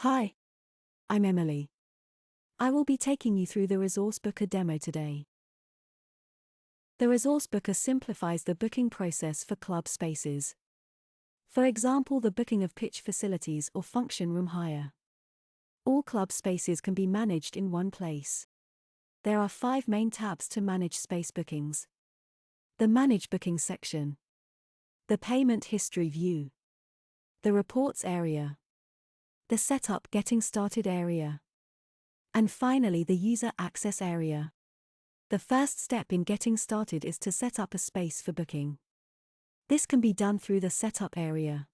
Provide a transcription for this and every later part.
Hi, I'm Emily. I will be taking you through the Resource Booker demo today. The Resource Booker simplifies the booking process for club spaces. For example, the booking of pitch facilities or function room hire. All club spaces can be managed in one place. There are 5 main tabs to manage space bookings. The Manage Bookings section. The Payment History view. The Reports area. The Setup Getting Started area. And finally, the User Access area. The first step in getting started is to set up a space for booking. This can be done through the Setup area.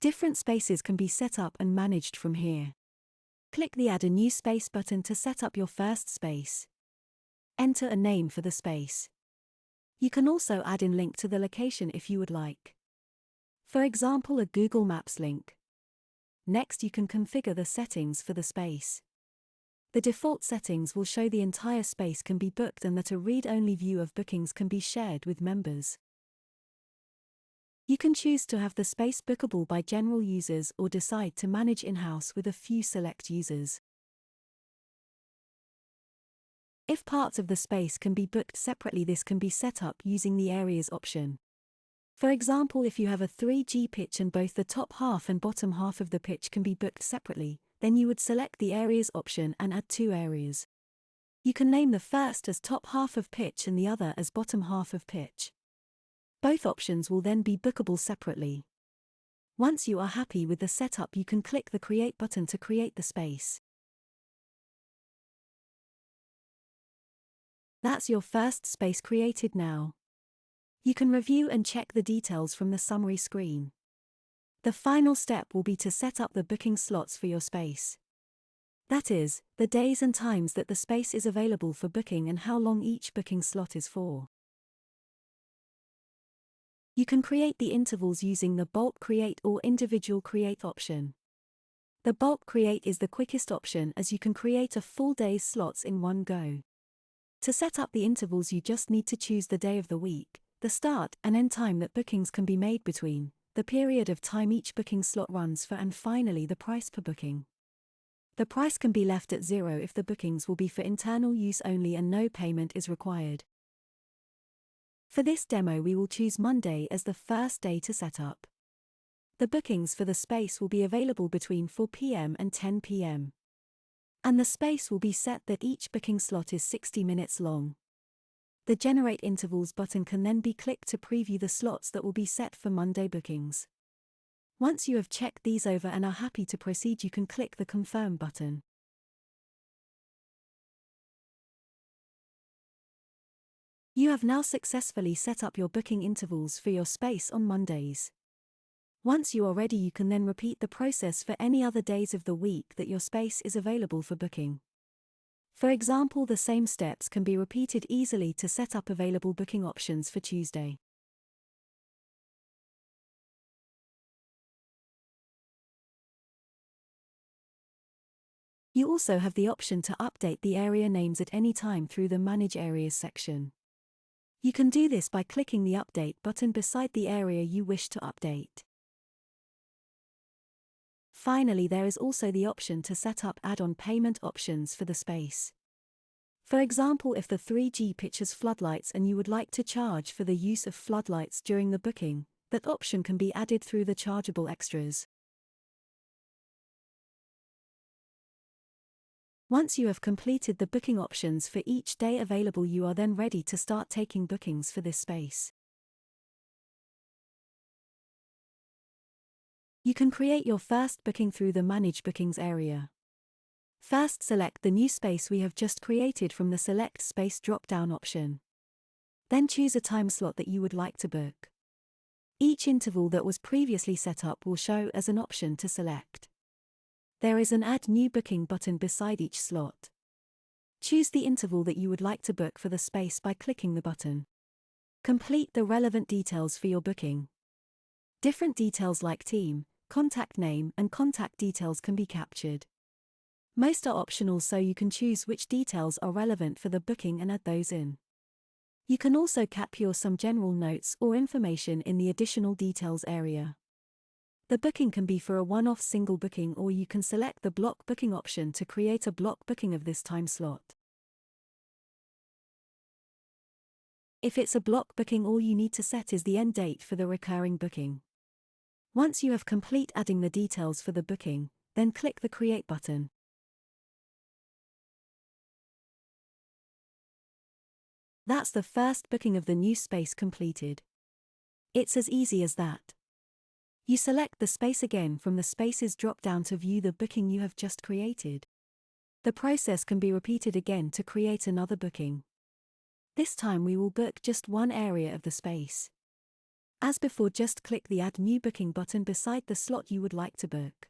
Different spaces can be set up and managed from here. Click the Add a New Space button to set up your first space. Enter a name for the space. You can also add in link to the location if you would like. For example, a Google Maps link. Next, you can configure the settings for the space. The default settings will show the entire space can be booked and that a read-only view of bookings can be shared with members. You can choose to have the space bookable by general users or decide to manage in-house with a few select users. If parts of the space can be booked separately, this can be set up using the Areas option. For example, if you have a 3G pitch and both the top half and bottom half of the pitch can be booked separately, then you would select the Areas option and add 2 areas. You can name the first as top half of pitch and the other as bottom half of pitch. Both options will then be bookable separately. Once you are happy with the setup, you can click the Create button to create the space. That's your first space created now. You can review and check the details from the summary screen. The final step will be to set up the booking slots for your space. That is, the days and times that the space is available for booking and how long each booking slot is for. You can create the intervals using the Bulk Create or Individual Create option. The Bulk Create is the quickest option as you can create a full day's slots in one go. To set up the intervals, you just need to choose the day of the week, the start and end time that bookings can be made between, the period of time each booking slot runs for, and finally the price per booking. The price can be left at 0 if the bookings will be for internal use only and no payment is required. For this demo, we will choose Monday as the first day to set up. The bookings for the space will be available between 4 p.m. and 10 p.m. And the space will be set that each booking slot is 60 minutes long. The Generate Intervals button can then be clicked to preview the slots that will be set for Monday bookings. Once you have checked these over and are happy to proceed, you can click the Confirm button. You have now successfully set up your booking intervals for your space on Mondays. Once you are ready, you can then repeat the process for any other days of the week that your space is available for booking. For example, the same steps can be repeated easily to set up available booking options for Tuesday. You also have the option to update the area names at any time through the Manage Areas section. You can do this by clicking the Update button beside the area you wish to update. Finally, there is also the option to set up add-on payment options for the space. For example, if the 3G pitch has floodlights and you would like to charge for the use of floodlights during the booking, that option can be added through the chargeable extras. Once you have completed the booking options for each day available, you are then ready to start taking bookings for this space. You can create your first booking through the Manage Bookings area. First, select the new space we have just created from the Select Space drop-down option. Then choose a time slot that you would like to book. Each interval that was previously set up will show as an option to select. There is an Add New Booking button beside each slot. Choose the interval that you would like to book for the space by clicking the button. Complete the relevant details for your booking. Different details like team, contact name, and contact details can be captured. Most are optional, so you can choose which details are relevant for the booking and add those in. You can also capture some general notes or information in the Additional Details area. The booking can be for a one-off single booking, or you can select the block booking option to create a block booking of this time slot. If it's a block booking, all you need to set is the end date for the recurring booking. Once you have complete adding the details for the booking, then click the Create button. That's the first booking of the new space completed. It's as easy as that. You select the space again from the Spaces drop-down to view the booking you have just created. The process can be repeated again to create another booking. This time we will book just one area of the space. As before, just click the Add New Booking button beside the slot you would like to book.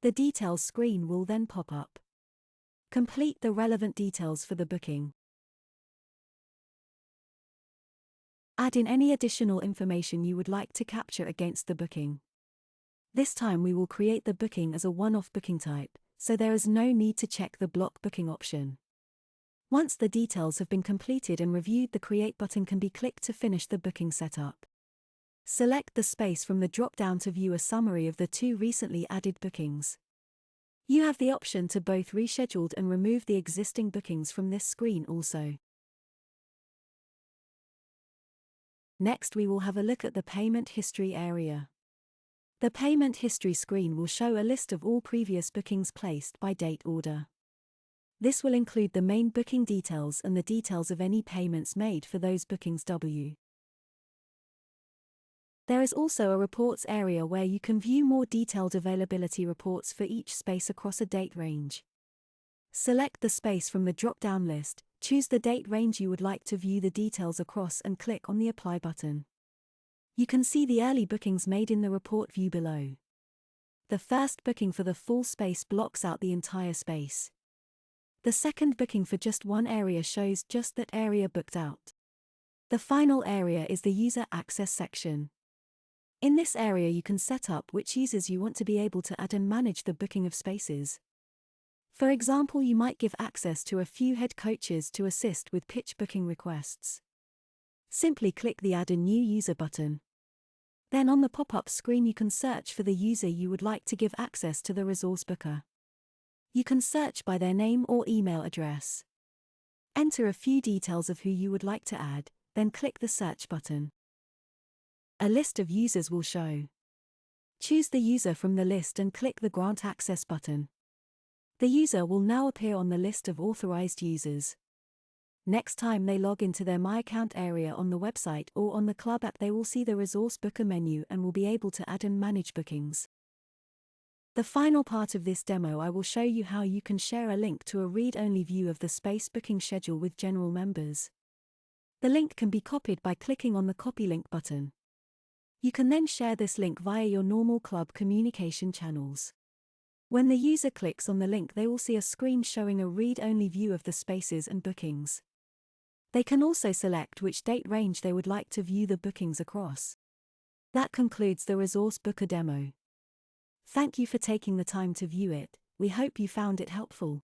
The details screen will then pop up. Complete the relevant details for the booking. Add in any additional information you would like to capture against the booking. This time we will create the booking as a one-off booking type, so there is no need to check the block booking option. Once the details have been completed and reviewed, the Create button can be clicked to finish the booking setup. Select the space from the drop-down to view a summary of the two recently added bookings. You have the option to both reschedule and remove the existing bookings from this screen also. Next, we will have a look at the Payment History area. The Payment History screen will show a list of all previous bookings placed by date order. This will include the main booking details and the details of any payments made for those bookings. There is also a Reports area where you can view more detailed availability reports for each space across a date range. Select the space from the drop-down list, choose the date range you would like to view the details across and click on the Apply button. You can see the early bookings made in the report view below. The first booking for the full space blocks out the entire space. The second booking for just one area shows just that area booked out. The final area is the User Access section. In this area you can set up which users you want to be able to add and manage the booking of spaces. For example, you might give access to a few head coaches to assist with pitch booking requests. Simply click the Add a New User button. Then on the pop-up screen you can search for the user you would like to give access to the resource booker. You can search by their name or email address. Enter a few details of who you would like to add, then click the Search button. A list of users will show. Choose the user from the list and click the Grant Access button. The user will now appear on the list of authorized users. Next time they log into their My Account area on the website or on the Club app, they will see the Resource Booker menu and will be able to add and manage bookings. The final part of this demo, I will show you how you can share a link to a read-only view of the space booking schedule with general members. The link can be copied by clicking on the Copy Link button. You can then share this link via your normal Club communication channels. When the user clicks on the link, they will see a screen showing a read-only view of the spaces and bookings. They can also select which date range they would like to view the bookings across. That concludes the Resource Booker demo. Thank you for taking the time to view it. We hope you found it helpful.